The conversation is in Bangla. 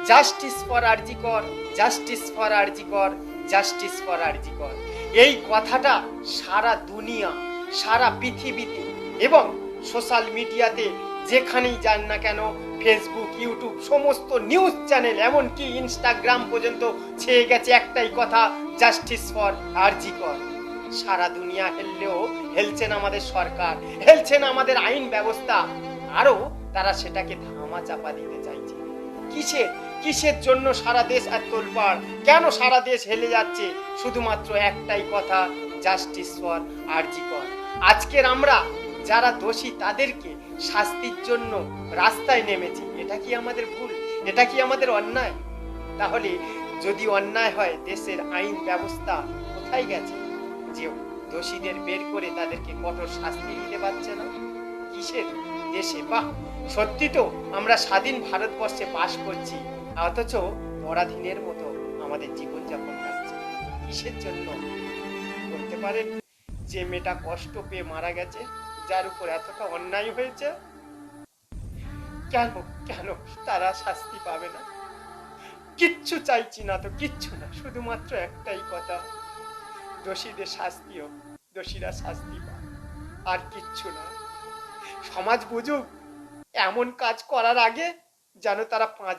জাস্টিস ফর আরজি কর, জাস্টিস ফর আরজি কর, জাস্টিস ফর আরজি কর। এই কথাটা সারা দুনিয়া, সারা পৃথিবীতে এবং সোশ্যাল মিডিয়াতে যেখানেই যান না কেন, ফেসবুক, ইউটিউব, সমস্ত নিউজ চ্যানেল, এমনকি ইনস্টাগ্রাম পর্যন্ত ছেয়ে গেছে একটাই কথা, জাস্টিস ফর আরজি কর। সারা দুনিয়া হেললেও হেলছেন আমাদের সরকার, হেলছেন আমাদের আইন ব্যবস্থা, আরো তারা সেটাকে ধামা চাপা দিতে চাইছে। কিসের কিসের জন্য সারা দেশ এত তোলপাড়? কেন সারা দেশ হেলে যাচ্ছে? শুধুমাত্র একটাই কথা, জাস্টিস ফর আরজি কর। আজকের আমরা যারা দোষী তাদেরকে শাস্তির জন্য রাস্তায় নেমেছি, এটা কি আমাদের ভুল? এটা কি আমাদের অন্যায়? তাহলে যদি অন্যায় হয়, দেশের আইন ব্যবস্থা কোথায় গেছে যে দোষীদের বের করে তাদেরকে কঠোর শাস্তি দিতে পারছে না? কিসের দেশে? বাহ, সত্যি তো আমরা স্বাধীন ভারতবর্ষে বাস করছি, অথচ পরাধীনের মতো আমাদের জীবনযাপন কাটছে। কিসের জন্য বলতে পারেন? যে মেয়েটা কষ্ট পেয়ে মারা গেছে, যার উপর এতটা অন্যায় হয়েছে, কেন কেন তারা শাস্তি পাবে না? কিচ্ছু চাইছি না তো, কিচ্ছু না, শুধুমাত্র একটাই কথা, দোষীদের শাস্তি হোক, দোষীরা শাস্তি পাক, আর কিচ্ছু না। সমাজ বুঝুক এমন কাজ করার আগে যেন তারা 5